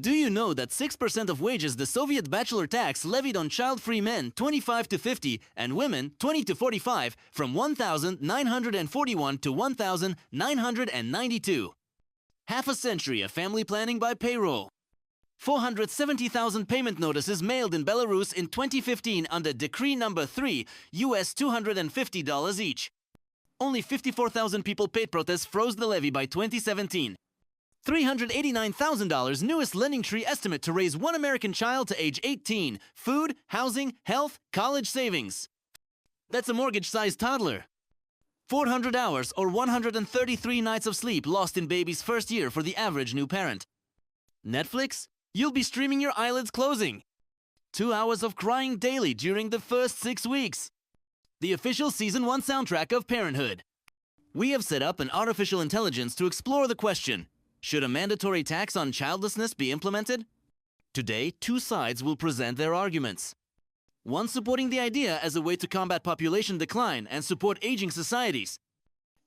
Do you know that 6% of wages the Soviet bachelor tax levied on child-free men 25 to 50 and women 20 to 45 from 1,941 to 1,992? Half a century of family planning by payroll. 470,000 payment notices mailed in Belarus in 2015 under Decree Number 3, US $250 each. Only 54,000 people paid protests froze the levy by 2017. $389,000 newest lending tree estimate to raise one American child to age 18. Food, housing, health, college savings. That's a mortgage-sized toddler. 400 hours or 133 nights of sleep lost in baby's first year for the average new parent. Netflix? You'll be streaming your eyelids closing. 2 hours of crying daily during the first 6 weeks. The official Season 1 soundtrack of Parenthood. We have set up an artificial intelligence to explore the question, should a mandatory tax on childlessness be implemented? Today, two sides will present their arguments. One supporting the idea as a way to combat population decline and support aging societies.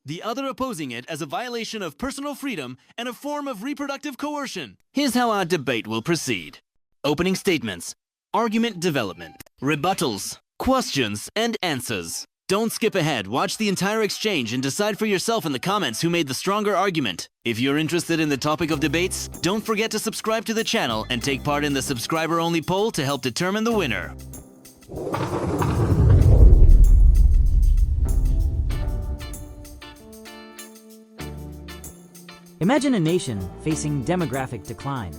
The other opposing it as a violation of personal freedom and a form of reproductive coercion. Here's how our debate will proceed. Opening statements, argument development, rebuttals, questions, and answers. Don't skip ahead, watch the entire exchange and decide for yourself in the comments who made the stronger argument. If you're interested in the topic of debates, don't forget to subscribe to the channel and take part in the subscriber-only poll to help determine the winner. Imagine a nation facing demographic decline.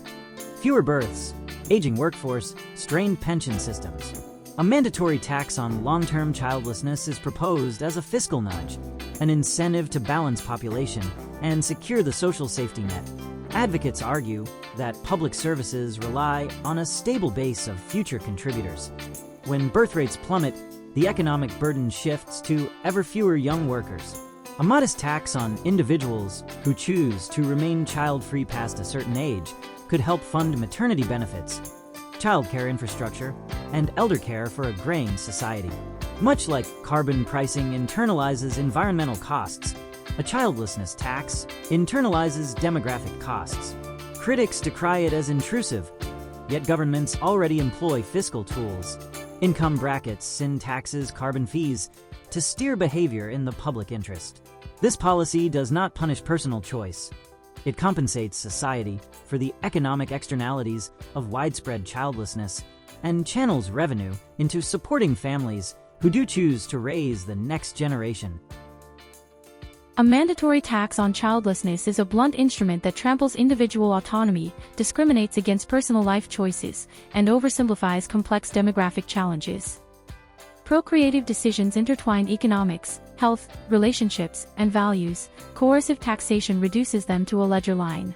Fewer births, aging workforce, strained pension systems. A mandatory tax on long-term childlessness is proposed as a fiscal nudge, an incentive to balance population and secure the social safety net. Advocates argue that public services rely on a stable base of future contributors. When birth rates plummet, the economic burden shifts to ever fewer young workers. A modest tax on individuals who choose to remain child-free past a certain age could help fund maternity benefits, childcare infrastructure, and elder care for a graying society. Much like carbon pricing internalizes environmental costs, a childlessness tax internalizes demographic costs. Critics decry it as intrusive, yet governments already employ fiscal tools, income brackets, sin taxes, carbon fees, to steer behavior in the public interest. This policy does not punish personal choice. It compensates society for the economic externalities of widespread childlessness and channels revenue into supporting families who do choose to raise the next generation. A mandatory tax on childlessness is a blunt instrument that tramples individual autonomy, discriminates against personal life choices, and oversimplifies complex demographic challenges. Procreative decisions intertwine economics, health, relationships, and values. Coercive taxation reduces them to a ledger line.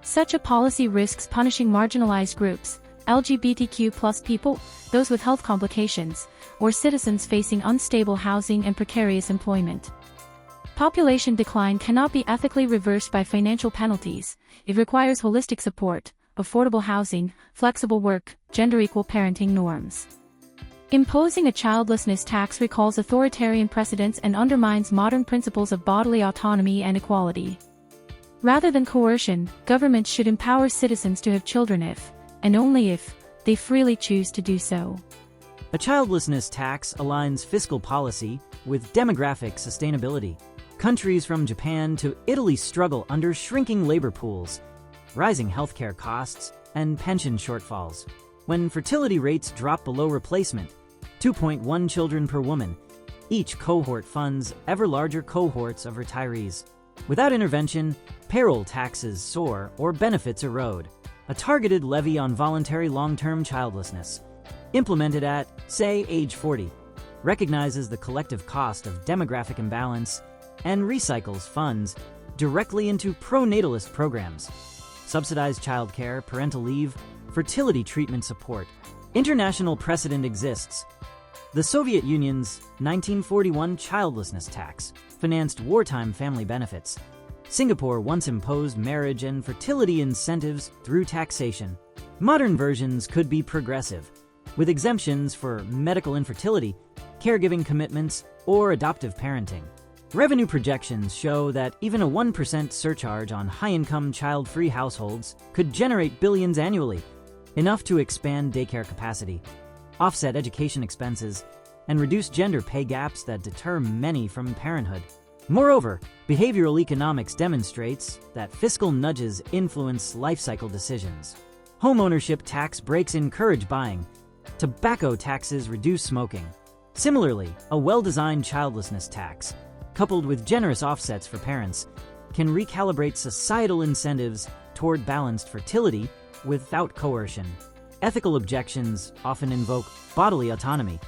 Such a policy risks punishing marginalized groups, LGBTQ+ people, those with health complications, or citizens facing unstable housing and precarious employment. Population decline cannot be ethically reversed by financial penalties. It requires holistic support, affordable housing, flexible work, gender-equal parenting norms. Imposing a childlessness tax recalls authoritarian precedents and undermines modern principles of bodily autonomy and equality. Rather than coercion, governments should empower citizens to have children if, and only if, they freely choose to do so. A childlessness tax aligns fiscal policy with demographic sustainability. Countries from Japan to Italy struggle under shrinking labor pools, rising healthcare costs, and pension shortfalls. When fertility rates drop below replacement, 2.1 children per woman, each cohort funds ever larger cohorts of retirees. Without intervention, payroll taxes soar or benefits erode. A targeted levy on voluntary long-term childlessness, implemented at, say, age 40, recognizes the collective cost of demographic imbalance and recycles funds directly into pro-natalist programs, subsidized childcare, parental leave, fertility treatment support. International precedent exists. The Soviet Union's 1941 childlessness tax financed wartime family benefits. Singapore once imposed marriage and fertility incentives through taxation. Modern versions could be progressive, with exemptions for medical infertility, caregiving commitments, or adoptive parenting. Revenue projections show that even a 1% surcharge on high-income child-free households could generate billions annually, enough to expand daycare capacity, offset education expenses, and reduce gender pay gaps that deter many from parenthood. Moreover, behavioral economics demonstrates that fiscal nudges influence life cycle decisions. Homeownership tax breaks encourage buying. Tobacco taxes reduce smoking. Similarly, a well-designed childlessness tax, coupled with generous offsets for parents, can recalibrate societal incentives toward balanced fertility without coercion. Ethical objections often invoke bodily autonomy,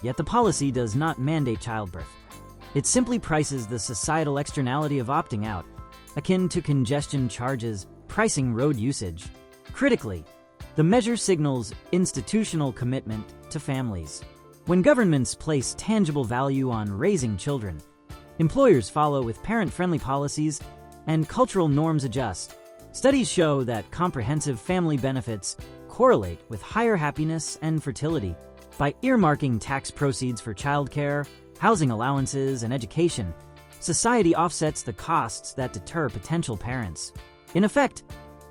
yet the policy does not mandate childbirth. It simply prices the societal externality of opting out, akin to congestion charges pricing road usage. Critically, the measure signals institutional commitment to families. When governments place tangible value on raising children, employers follow with parent-friendly policies and cultural norms adjust. Studies show that comprehensive family benefits correlate with higher happiness and fertility. By earmarking tax proceeds for childcare, housing allowances, and education, society offsets the costs that deter potential parents. In effect,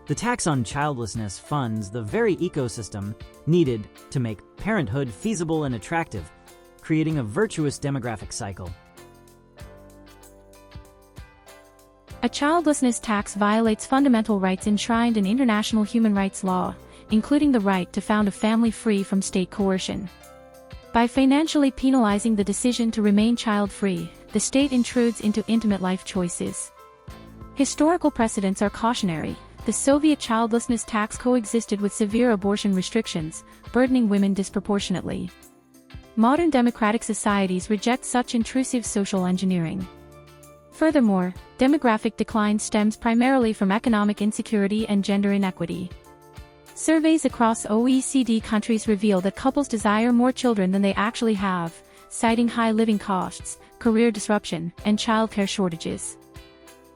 the tax on childlessness funds the very ecosystem needed to make parenthood feasible and attractive, creating a virtuous demographic cycle. A childlessness tax violates fundamental rights enshrined in international human rights law, including the right to found a family free from state coercion. By financially penalizing the decision to remain child-free, the state intrudes into intimate life choices. Historical precedents are cautionary. The Soviet childlessness tax coexisted with severe abortion restrictions, burdening women disproportionately. Modern democratic societies reject such intrusive social engineering. Furthermore, demographic decline stems primarily from economic insecurity and gender inequity. Surveys across OECD countries reveal that couples desire more children than they actually have, citing high living costs, career disruption, and childcare shortages.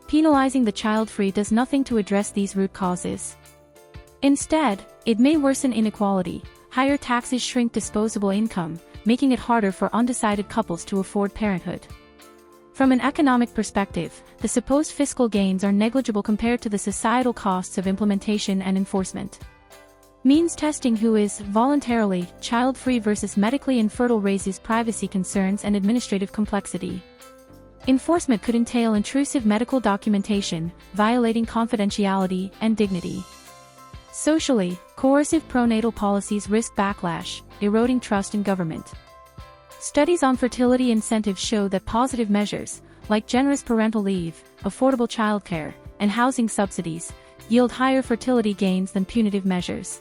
Penalizing the child-free does nothing to address these root causes. Instead, it may worsen inequality. Higher taxes shrink disposable income, making it harder for undecided couples to afford parenthood. From an economic perspective, the supposed fiscal gains are negligible compared to the societal costs of implementation and enforcement. Means testing who is voluntarily child-free versus medically infertile raises privacy concerns and administrative complexity. Enforcement could entail intrusive medical documentation, violating confidentiality and dignity. Socially, coercive pronatal policies risk backlash, eroding trust in government. Studies on fertility incentives show that positive measures, like generous parental leave, affordable childcare, and housing subsidies, yield higher fertility gains than punitive measures.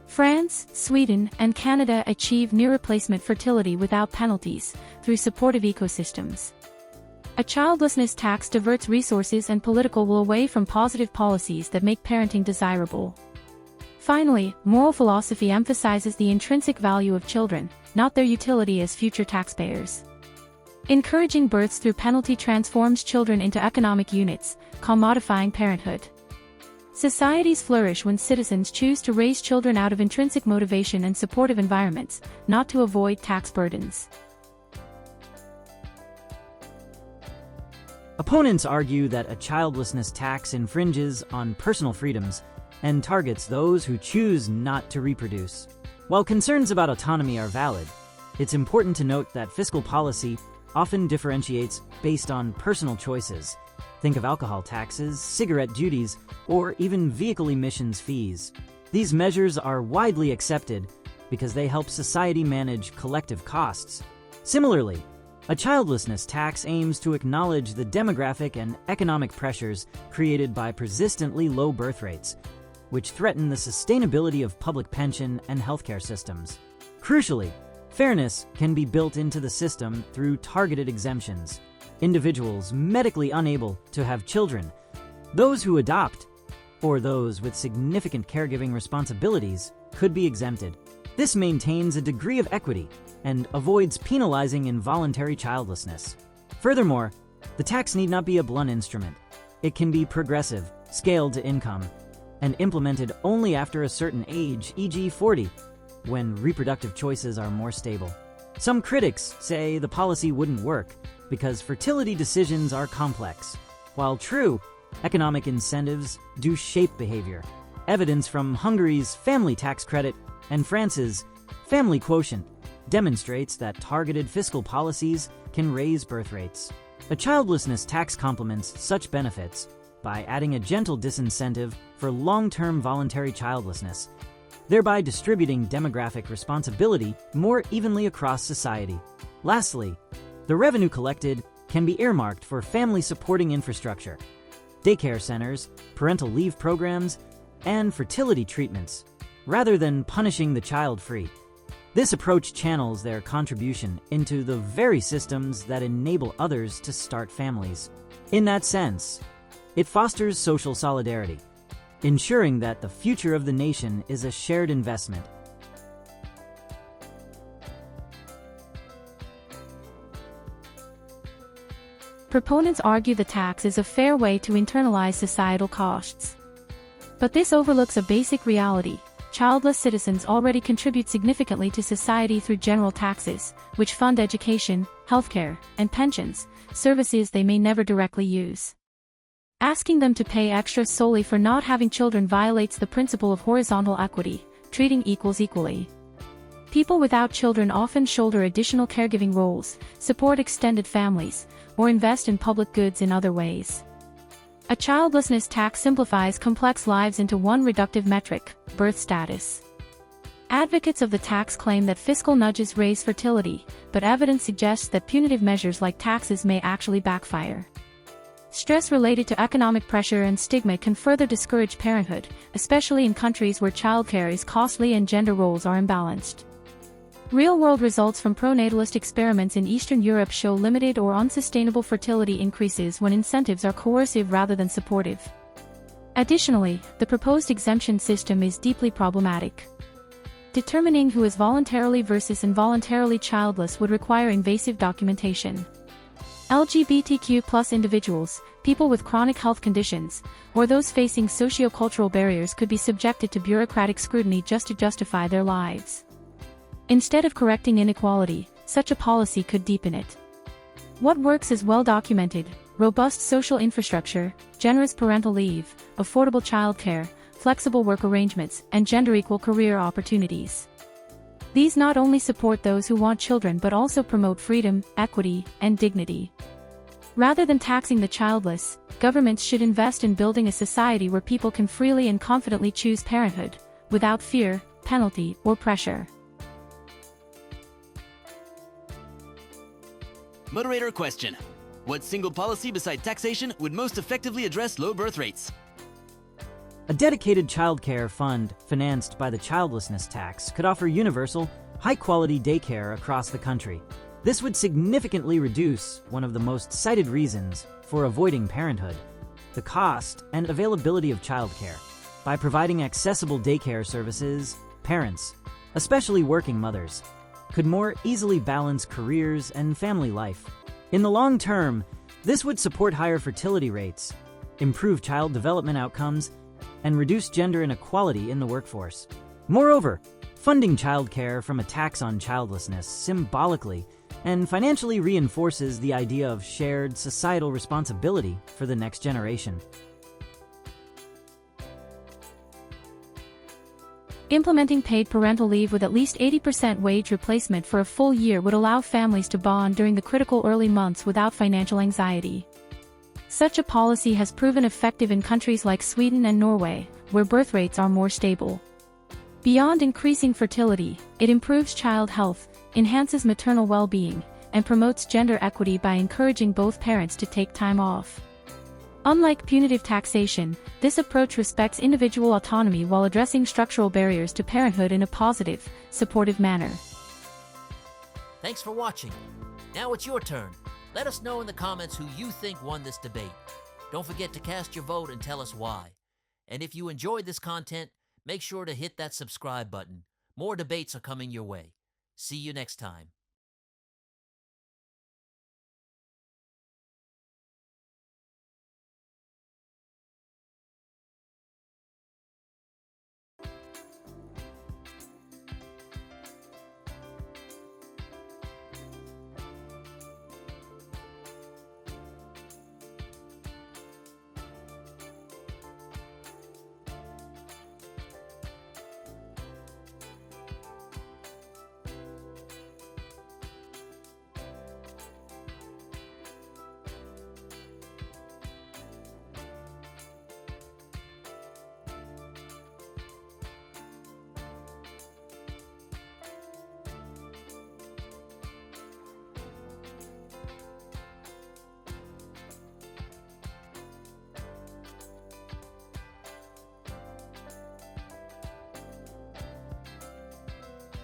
France, Sweden, and Canada achieve near-replacement fertility without penalties, through supportive ecosystems. A childlessness tax diverts resources and political will away from positive policies that make parenting desirable. Finally, moral philosophy emphasizes the intrinsic value of children, not their utility as future taxpayers. Encouraging births through penalty transforms children into economic units, commodifying parenthood. Societies flourish when citizens choose to raise children out of intrinsic motivation and supportive environments, not to avoid tax burdens. Opponents argue that a childlessness tax infringes on personal freedoms and targets those who choose not to reproduce. While concerns about autonomy are valid, it's important to note that fiscal policy often differentiates based on personal choices. Think of alcohol taxes, cigarette duties, or even vehicle emissions fees. These measures are widely accepted because they help society manage collective costs. Similarly, a childlessness tax aims to acknowledge the demographic and economic pressures created by persistently low birth rates, which threaten the sustainability of public pension and healthcare systems. Crucially, fairness can be built into the system through targeted exemptions. Individuals medically unable to have children, those who adopt, or those with significant caregiving responsibilities could be exempted. This maintains a degree of equity and avoids penalizing involuntary childlessness. Furthermore, the tax need not be a blunt instrument. It can be progressive, scaled to income, and implemented only after a certain age, e.g. 40, when reproductive choices are more stable. Some critics say the policy wouldn't work because fertility decisions are complex, while true, economic incentives do shape behavior. Evidence from Hungary's family tax credit and France's family quotient demonstrates that targeted fiscal policies can raise birth rates. A childlessness tax complements such benefits by adding a gentle disincentive for long-term voluntary childlessness, thereby distributing demographic responsibility more evenly across society. Lastly, the revenue collected can be earmarked for family-supporting infrastructure, daycare centers, parental leave programs, and fertility treatments, rather than punishing the child free. This approach channels their contribution into the very systems that enable others to start families. In that sense, it fosters social solidarity, ensuring that the future of the nation is a shared investment. Proponents argue the tax is a fair way to internalize societal costs. But this overlooks a basic reality. Childless citizens already contribute significantly to society through general taxes, which fund education, healthcare, and pensions, services they may never directly use. Asking them to pay extra solely for not having children violates the principle of horizontal equity, treating equals equally. People without children often shoulder additional caregiving roles, support extended families, or invest in public goods in other ways. A childlessness tax simplifies complex lives into one reductive metric: birth status. Advocates of the tax claim that fiscal nudges raise fertility, but evidence suggests that punitive measures like taxes may actually backfire. Stress related to economic pressure and stigma can further discourage parenthood, especially in countries where childcare is costly and gender roles are imbalanced. Real-world results from pronatalist experiments in Eastern Europe show limited or unsustainable fertility increases when incentives are coercive rather than supportive. Additionally, the proposed exemption system is deeply problematic. Determining who is voluntarily versus involuntarily childless would require invasive documentation. LGBTQ+ individuals, people with chronic health conditions, or those facing socio-cultural barriers could be subjected to bureaucratic scrutiny just to justify their lives. Instead of correcting inequality, such a policy could deepen it. What works is well documented: robust social infrastructure, generous parental leave, affordable childcare, flexible work arrangements, and gender-equal career opportunities. These not only support those who want children but also promote freedom, equity, and dignity. Rather than taxing the childless, governments should invest in building a society where people can freely and confidently choose parenthood, without fear, penalty, or pressure. Moderator question: what single policy beside taxation would most effectively address low birth rates? A dedicated childcare fund financed by the childlessness tax could offer universal, high-quality daycare across the country. This would significantly reduce one of the most cited reasons for avoiding parenthood: the cost and availability of childcare. By providing accessible daycare services, parents, especially working mothers, could more easily balance careers and family life. In the long term, this would support higher fertility rates, improve child development outcomes, and reduce gender inequality in the workforce. Moreover, funding childcare from a tax on childlessness symbolically and financially reinforces the idea of shared societal responsibility for the next generation. Implementing paid parental leave with at least 80% wage replacement for a full year would allow families to bond during the critical early months without financial anxiety. Such a policy has proven effective in countries like Sweden and Norway, where birth rates are more stable. Beyond increasing fertility, it improves child health, enhances maternal well-being, and promotes gender equity by encouraging both parents to take time off. Unlike punitive taxation, this approach respects individual autonomy while addressing structural barriers to parenthood in a positive, supportive manner. Thanks for watching. Now it's your turn. Let us know in the comments who you think won this debate. Don't forget to cast your vote and tell us why. And if you enjoyed this content, make sure to hit that subscribe button. More debates are coming your way. See you next time.